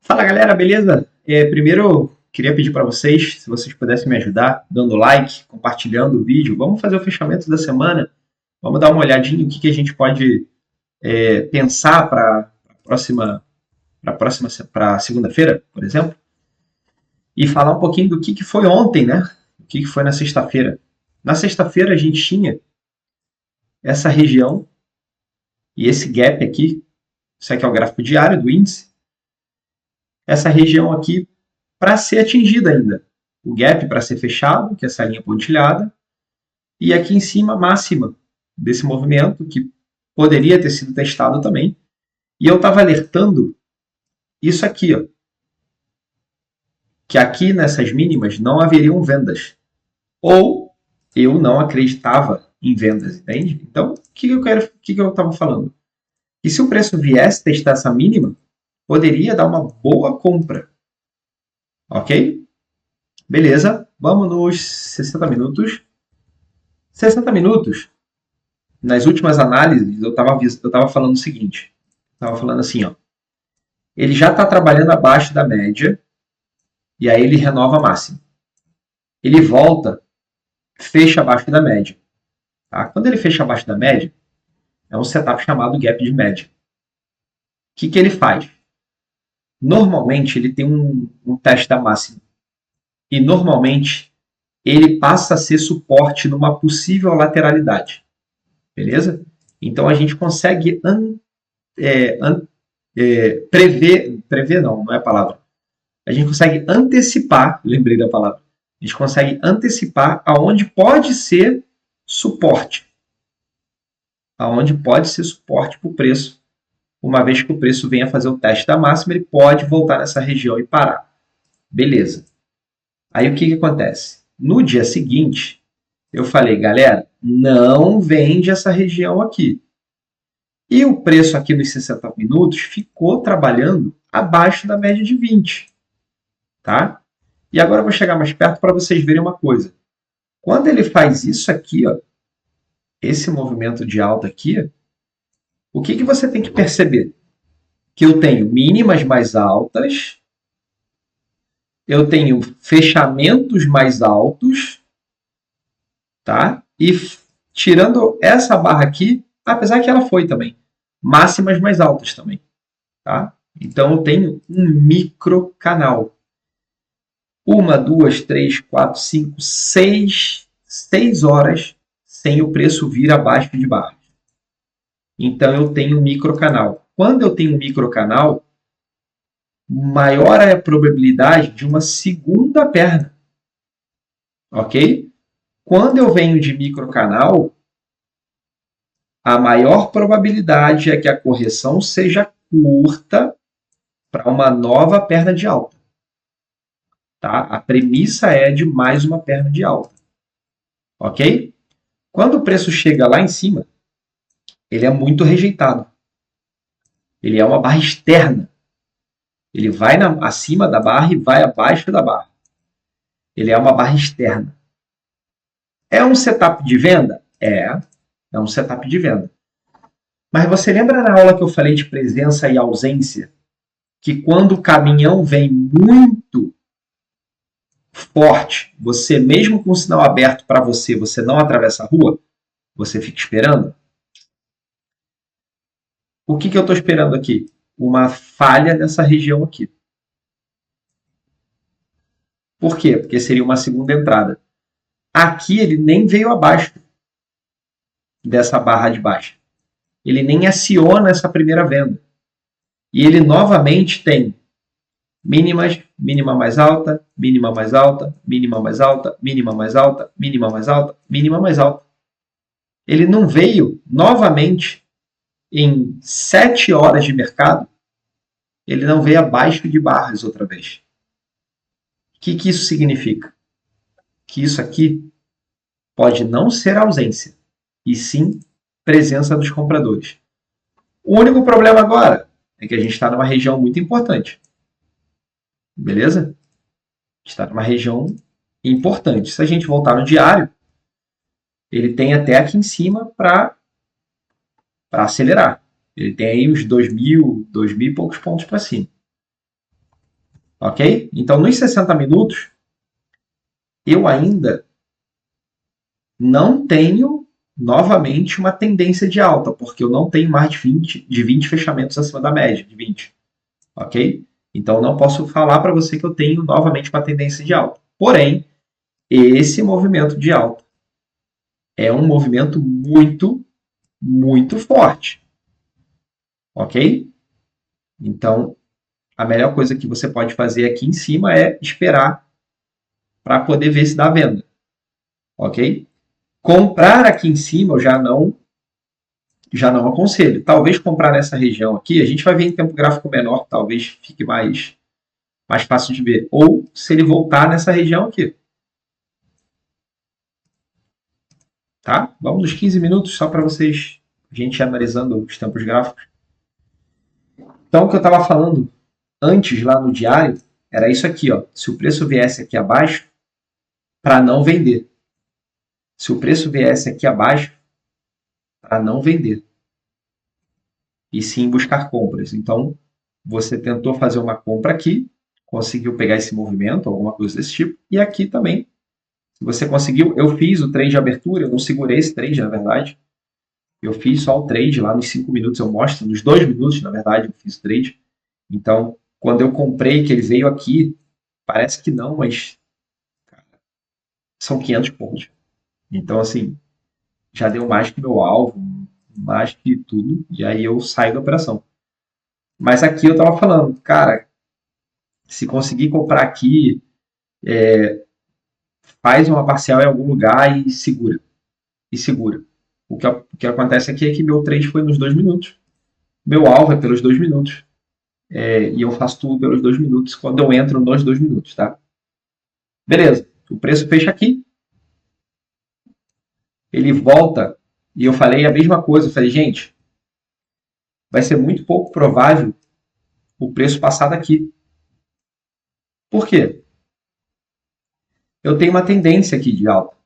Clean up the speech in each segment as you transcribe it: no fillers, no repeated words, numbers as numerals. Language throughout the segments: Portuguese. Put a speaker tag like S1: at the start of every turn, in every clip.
S1: Fala galera, beleza? Primeiro eu queria pedir para vocês, se vocês pudessem me ajudar, dando like, compartilhando o vídeo. Vamos fazer o fechamento da semana. Vamos dar uma olhadinha o que a gente pode pensar para para segunda-feira, por exemplo, e falar um pouquinho do que foi ontem, né? O que foi na sexta-feira. Na sexta-feira a gente tinha essa região e esse gap aqui. Isso aqui é o gráfico diário do índice. Essa região aqui para ser atingida ainda. O gap para ser fechado, que é essa linha pontilhada, e aqui em cima a máxima desse movimento, que poderia ter sido testado também. E eu estava alertando isso aqui, ó, que aqui nessas mínimas não haveriam vendas. Ou eu não acreditava em vendas, entende? Então, o que eu estava falando? Que se o preço viesse testar essa mínima, poderia dar uma boa compra. Ok? Beleza, vamos nos 60 minutos. 60 minutos, nas últimas análises, eu estava falando o seguinte. Estava falando assim, ó. Ele já está trabalhando abaixo da média, e aí ele renova a máxima. Ele volta, fecha abaixo da média. Tá? Quando ele fecha abaixo da média, é um setup chamado gap de média. O que ele faz? Normalmente, ele tem um teste da máxima. E normalmente, ele passa a ser suporte numa possível lateralidade. Beleza? Então, a gente consegue prever não é a palavra. A gente consegue antecipar, lembrei da palavra, a gente consegue antecipar aonde pode ser suporte. Aonde pode ser suporte para o preço. Uma vez que o preço venha fazer o teste da máxima, ele pode voltar nessa região e parar. Beleza. Aí o que acontece? No dia seguinte, eu falei, galera, não vende essa região aqui. E o preço aqui nos 60 minutos ficou trabalhando abaixo da média de 20. Tá? E agora eu vou chegar mais perto para vocês verem uma coisa. Quando ele faz isso aqui, ó, esse movimento de alta aqui, o que você tem que perceber? Que eu tenho mínimas mais altas, eu tenho fechamentos mais altos, tá? E tirando essa barra aqui, apesar que ela foi também, máximas mais altas também, tá? Então eu tenho um micro canal. 1, 2, 3, 4, 5, 6 horas sem o preço vir abaixo de barras. Então eu tenho um microcanal. Quando eu tenho um microcanal, maior é a probabilidade de uma segunda perna. Ok? Quando eu venho de microcanal, a maior probabilidade é que a correção seja curta para uma nova perna de alta. Tá? A premissa é de mais uma perna de alta. Ok? Quando o preço chega lá em cima, ele é muito rejeitado. Ele é uma barra externa. Ele vai acima da barra e vai abaixo da barra. Ele é uma barra externa. É um setup de venda? É um setup de venda. Mas você lembra na aula que eu falei de presença e ausência? Que quando o caminhão vem muito forte, você mesmo com o sinal aberto para você, você não atravessa a rua? Você fica esperando? O que eu estou esperando aqui? Uma falha nessa região aqui. Por quê? Porque seria uma segunda entrada. Aqui ele nem veio abaixo dessa barra de baixa. Ele nem aciona essa primeira venda. E ele novamente tem mínimas, mínima mais alta, mínima mais alta, mínima mais alta, mínima mais alta, mínima mais alta, mínima mais alta. Ele não veio novamente em 7 horas de mercado, ele não veio abaixo de barras outra vez. O que isso significa? Que isso aqui pode não ser ausência, e sim presença dos compradores. O único problema agora é que a gente está numa região muito importante. Beleza? Está numa região importante. Se a gente voltar no diário, ele tem até aqui em cima para acelerar. Ele tem aí uns 2.000 e poucos pontos para cima. Ok? Então, nos 60 minutos, eu ainda não tenho novamente uma tendência de alta, porque eu não tenho mais de 20 fechamentos acima da média, de 20. Ok? Então, não posso falar para você que eu tenho novamente uma tendência de alta. Porém, esse movimento de alta é um movimento muito, muito forte. Ok? Então, a melhor coisa que você pode fazer aqui em cima é esperar para poder ver se dá venda. Ok? Comprar aqui em cima eu já não aconselho. Talvez comprar nessa região aqui, a gente vai ver em tempo gráfico menor, talvez fique mais fácil de ver. Ou se ele voltar nessa região aqui. Tá? Vamos nos 15 minutos, só para vocês, a gente ir analisando os tempos gráficos. Então, o que eu estava falando antes lá no diário era isso aqui, ó. Se o preço viesse aqui abaixo, para não vender. Se o preço viesse aqui abaixo, para não vender. E sim buscar compras. Então, você tentou fazer uma compra aqui, conseguiu pegar esse movimento, alguma coisa desse tipo, e aqui também. Se você conseguiu, eu fiz o trade de abertura, eu não segurei esse trade, na verdade. Eu fiz só o trade lá nos 5 minutos, eu mostro, nos 2 minutos, na verdade, eu fiz o trade. Então, quando eu comprei, que ele veio aqui, parece que não, mas são 500 pontos. Então, assim, já deu mais que meu alvo, mais que tudo, e aí eu saio da operação. Mas aqui eu tava falando, cara, se conseguir comprar aqui, faz uma parcial em algum lugar e segura. E segura. O que acontece aqui é que meu trade foi nos 2 minutos. Meu alvo é pelos 2 minutos. E eu faço tudo pelos 2 minutos quando eu entro nos 2 minutos, tá? Beleza. O preço fecha aqui. Ele volta. E eu falei a mesma coisa. Eu falei, gente, vai ser muito pouco provável o preço passar daqui. Por quê? Eu tenho uma tendência aqui de alta.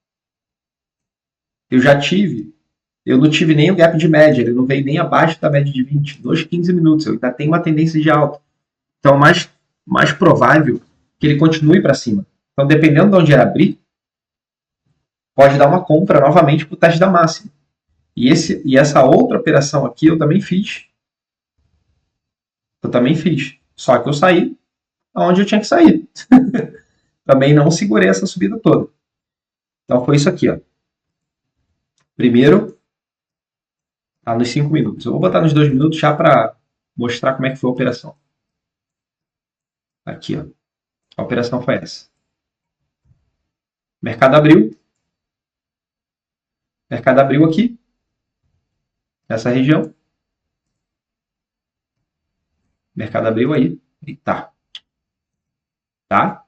S1: Eu não tive nem o gap de média, ele não veio nem abaixo da média de 20, nos 15 minutos, eu ainda tenho uma tendência de alta. Então, mais provável que ele continue para cima. Então, dependendo de onde ele abrir, pode dar uma compra novamente para o teste da máxima. E essa outra operação aqui eu também fiz. Só que eu saí aonde eu tinha que sair. Também não segurei essa subida toda. Então, foi isso aqui. Ó. Primeiro, nos 5 minutos. Eu vou botar nos 2 minutos já para mostrar como é que foi a operação. Aqui, ó. A operação foi essa. Mercado abriu. Mercado abriu aqui, nessa região. Mercado abriu aí. Eita. Tá?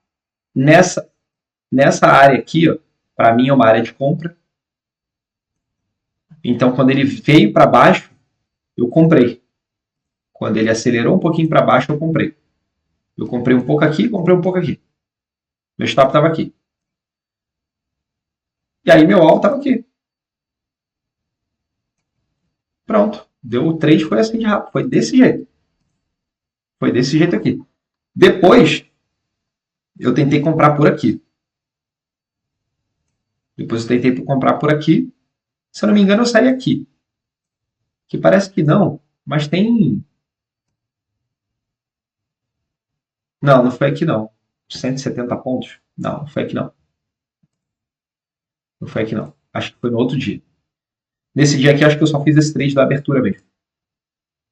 S1: Nessa área aqui, ó, para mim é uma área de compra. Então, quando ele veio para baixo, eu comprei. Quando ele acelerou um pouquinho para baixo, eu comprei. Eu comprei um pouco aqui, comprei um pouco aqui. Meu stop estava aqui. E aí meu alvo estava aqui. Pronto. Deu o trade, foi assim de rápido. Foi desse jeito. Foi desse jeito aqui. Depois, eu tentei comprar por aqui. Depois eu tentei comprar por aqui. Se eu não me engano, eu saí aqui. Que parece que não, mas tem. Não, não foi aqui não. 170 pontos? Não, não foi aqui não. Não foi aqui não. Acho que foi no outro dia. Nesse dia aqui, acho que eu só fiz esse trade da abertura mesmo.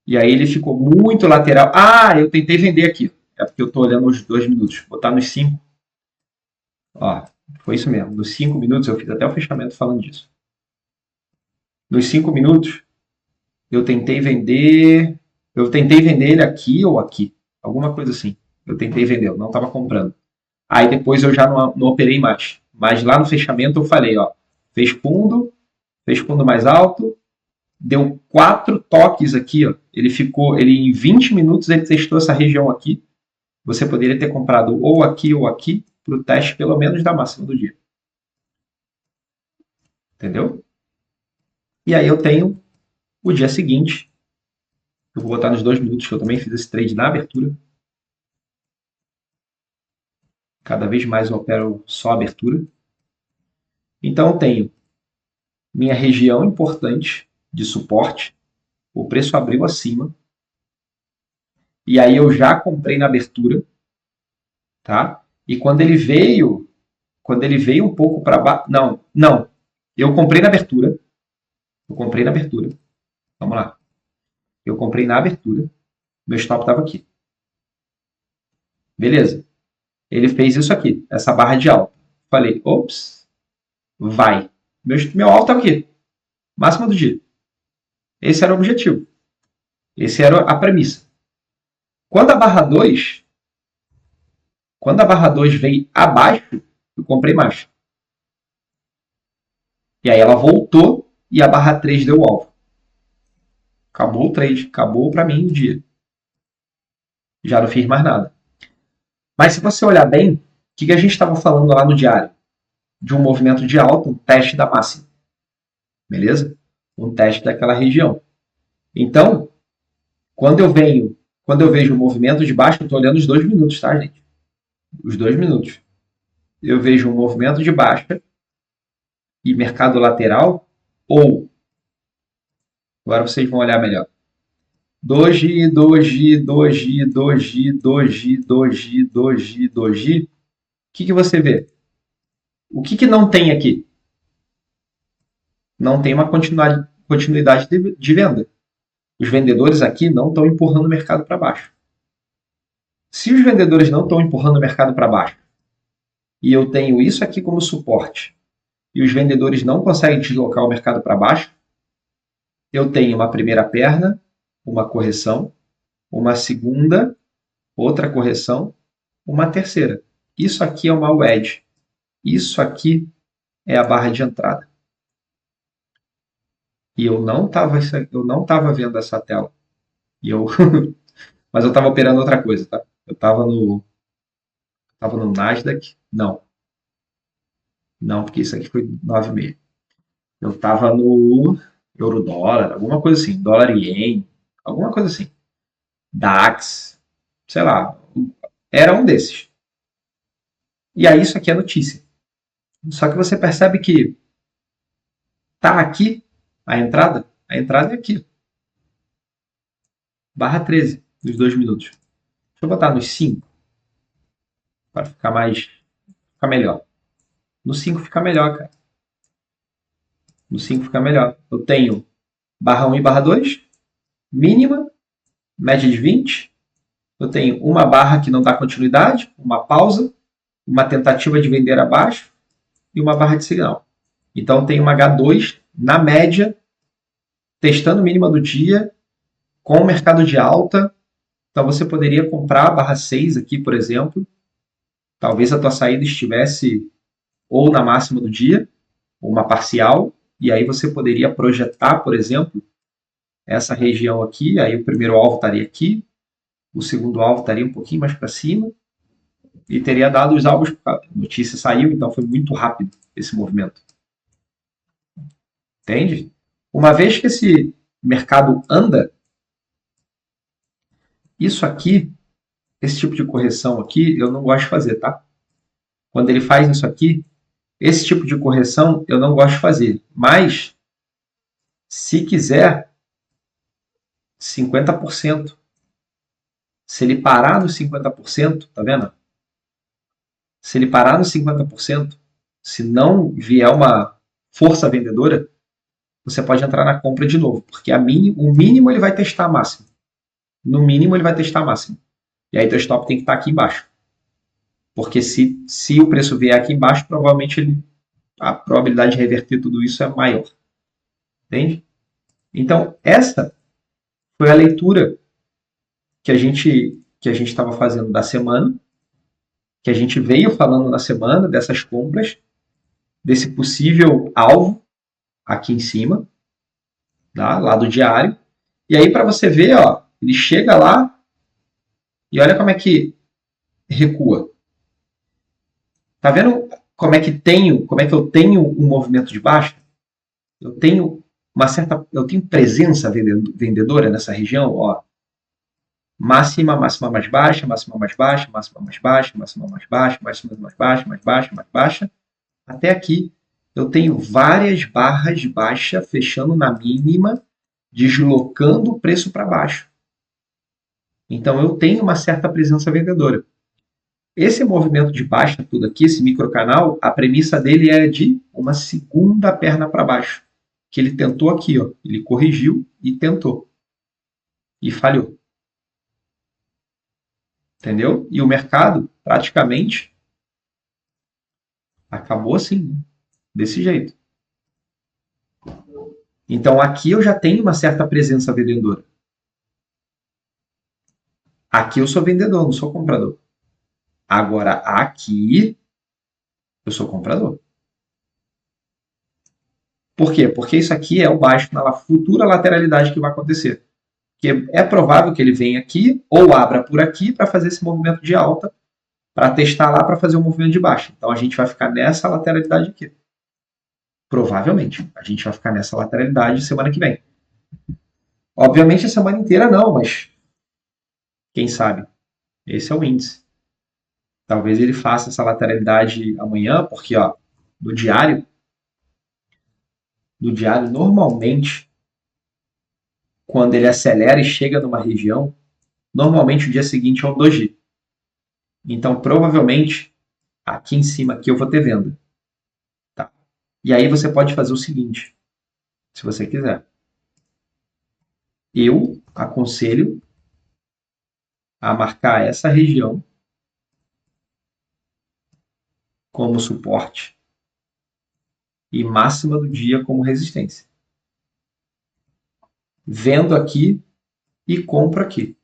S1: E aí ele ficou muito lateral. Ah, eu tentei vender aqui. É porque eu estou olhando os 2 minutos. Vou botar nos 5. Ó, foi isso mesmo. Nos 5 minutos, eu fiz até o fechamento falando disso. Nos 5 minutos, eu tentei vender. Eu tentei vender ele aqui ou aqui. Alguma coisa assim. Eu tentei vender, eu não estava comprando. Aí depois eu já não operei mais. Mas lá no fechamento eu falei, ó, fez fundo mais alto, deu 4 toques aqui, ó. Ele em 20 minutos ele testou essa região aqui. Você poderia ter comprado ou aqui para o teste pelo menos da máxima do dia. Entendeu? E aí eu tenho o dia seguinte. Eu vou botar nos 2 minutos que eu também fiz esse trade na abertura. Cada vez mais eu opero só abertura. Então, eu tenho minha região importante de suporte, o preço abriu acima, e aí eu já comprei na abertura, tá? E quando ele veio um pouco para baixo, não, eu comprei na abertura, vamos lá, eu comprei na abertura, meu stop estava aqui, beleza? Ele fez isso aqui, essa barra de alta. Falei, ops, vai. Meu alto estava aqui, máxima do dia. Esse era o objetivo. Esse era a premissa. Quando a barra 2, veio abaixo, eu comprei mais. E aí ela voltou e a barra 3 deu o alvo. Acabou o trade, acabou para mim o dia. Já não fiz mais nada. Mas se você olhar bem, o que a gente estava falando lá no diário? De um movimento de alta, um teste da máxima. Beleza? Um teste daquela região. Então, quando eu vejo o movimento de baixo, eu estou olhando os 2 minutos, tá, gente? Os 2 minutos. Eu vejo um movimento de baixa e mercado lateral, ou, agora vocês vão olhar melhor, Doji, Doji, Doji, Doji, Doji, Doji, Doji, Doji. O que você vê? O que não tem aqui? Não tem uma continuidade de venda. Os vendedores aqui não estão empurrando o mercado para baixo. Se os vendedores não estão empurrando o mercado para baixo e eu tenho isso aqui como suporte e os vendedores não conseguem deslocar o mercado para baixo, eu tenho uma primeira perna, uma correção, uma segunda, outra correção, uma terceira. Isso aqui é uma wedge. Isso aqui é a barra de entrada. E eu não estava vendo essa tela. Mas eu estava operando outra coisa, tá? Eu estava no Nasdaq. Não, porque isso aqui foi 9,5. Eu estava no euro-dólar, alguma coisa assim, dólar e ien, alguma coisa assim. DAX, sei lá, era um desses. E aí isso aqui é notícia. Só que você percebe que tá aqui a entrada é aqui. Barra 13, dos 2 minutos. Deixa eu botar nos 5, para ficar melhor. No 5 fica melhor, cara. No 5 fica melhor. Eu tenho barra 1 e barra 2, mínima, média de 20. Eu tenho uma barra que não dá continuidade, uma pausa, uma tentativa de vender abaixo e uma barra de sinal. Então tem uma H2 na média, testando mínima do dia, com o mercado de alta. Então você poderia comprar a barra 6 aqui, por exemplo. Talvez a tua saída estivesse ou na máxima do dia, ou uma parcial, e aí você poderia projetar, por exemplo, essa região aqui, aí o primeiro alvo estaria aqui, o segundo alvo estaria um pouquinho mais para cima, e teria dado os alvos, a notícia saiu, então foi muito rápido esse movimento. Entende? Uma vez que esse mercado anda, isso aqui, esse tipo de correção aqui, eu não gosto de fazer, tá? Quando ele faz isso aqui, esse tipo de correção eu não gosto de fazer. Mas, se quiser, 50%. Se ele parar nos 50%, tá vendo? Se ele parar nos 50%, se não vier uma força vendedora, você pode entrar na compra de novo, porque o mínimo ele vai testar a máxima. No mínimo ele vai testar a máxima. E aí teu stop tem que estar aqui embaixo. Porque se o preço vier aqui embaixo, provavelmente a probabilidade de reverter tudo isso é maior. Entende? Então, essa foi a leitura que a gente estava fazendo da semana, que a gente veio falando na semana dessas compras, desse possível alvo aqui em cima, tá? Lá do diário. E aí, para você ver, ó, ele chega lá e olha como é que recua. Tá vendo como é que eu tenho um movimento de baixa? Eu tenho presença vendedora nessa região, ó. Máxima, máxima mais baixa, máxima mais baixa, máxima mais baixa, máxima mais baixa, máxima mais baixa, mais baixa, mais baixa. Até aqui eu tenho várias barras baixa fechando na mínima, deslocando o preço para baixo. Então eu tenho uma certa presença vendedora. Esse movimento de baixa, tudo aqui, esse microcanal, a premissa dele é de uma segunda perna para baixo. Que ele tentou aqui, ó. Ele corrigiu e tentou. E falhou. Entendeu? E o mercado, praticamente, acabou assim, né? Desse jeito. Então aqui eu já tenho uma certa presença vendedora. Aqui eu sou vendedor, não sou comprador. Agora aqui eu sou comprador. Por quê? Porque isso aqui é o baixo na futura lateralidade que vai acontecer. Porque é provável que ele venha aqui ou abra por aqui para fazer esse movimento de alta, para testar lá para fazer o movimento de baixa. Então a gente vai ficar nessa lateralidade aqui. Provavelmente. A gente vai ficar nessa lateralidade semana que vem. Obviamente a semana inteira não, mas quem sabe? Esse é o índice. Talvez ele faça essa lateralidade amanhã, porque ó, no diário normalmente, quando ele acelera e chega numa região, normalmente o dia seguinte é um doji. Então, provavelmente, aqui em cima aqui eu vou ter venda. Tá? E aí você pode fazer o seguinte, se você quiser. Eu aconselho a marcar essa região como suporte e máxima do dia como resistência. Vendo aqui e compro aqui.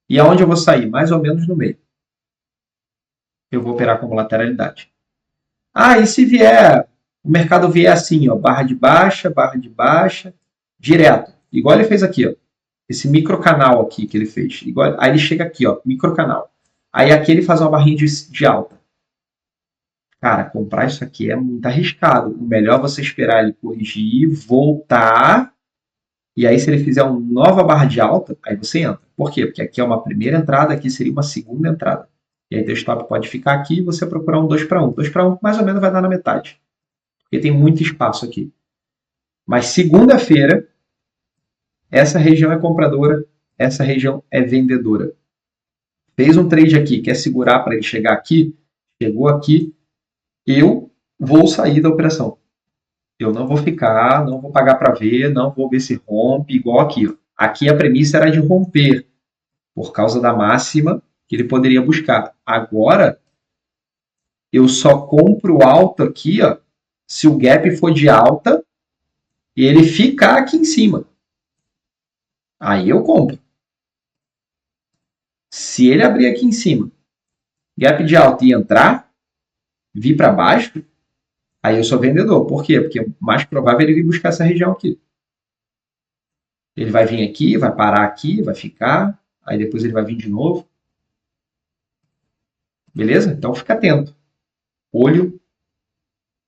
S1: E aonde eu vou sair? Mais ou menos no meio. Eu vou operar como lateralidade. Ah, e se vier, o mercado vier assim, ó, barra de baixa, direto. Igual ele fez aqui, ó. Esse microcanal aqui que ele fez. Igual, aí ele chega aqui, ó, microcanal. Aí aqui ele faz uma barrinha de alta. Cara, comprar isso aqui é muito arriscado. O melhor é você esperar ele corrigir, voltar. E aí, se ele fizer uma nova barra de alta, aí você entra. Por quê? Porque aqui é uma primeira entrada, aqui seria uma segunda entrada. E aí, teu stop pode ficar aqui e você procurar um 2 para 1. 2 para 1 mais ou menos vai dar na metade. Porque tem muito espaço aqui. Mas segunda-feira, essa região é compradora, essa região é vendedora. Fez um trade aqui, quer segurar para ele chegar aqui, chegou aqui, eu vou sair da operação. Eu não vou ficar, não vou pagar para ver, não vou ver se rompe, igual aqui. Ó. Aqui a premissa era de romper, por causa da máxima que ele poderia buscar. Agora, eu só compro alto aqui, ó, se o gap for de alta e ele ficar aqui em cima. Aí eu compro. Se ele abrir aqui em cima, gap de alta e entrar, vir para baixo, aí eu sou vendedor. Por quê? Porque é mais provável ele vir buscar essa região aqui. Ele vai vir aqui, vai parar aqui, vai ficar, aí depois ele vai vir de novo. Beleza? Então fica atento. Olho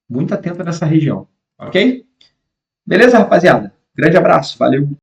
S1: muito atento nessa região. Ok? Beleza, rapaziada? Grande abraço. Valeu.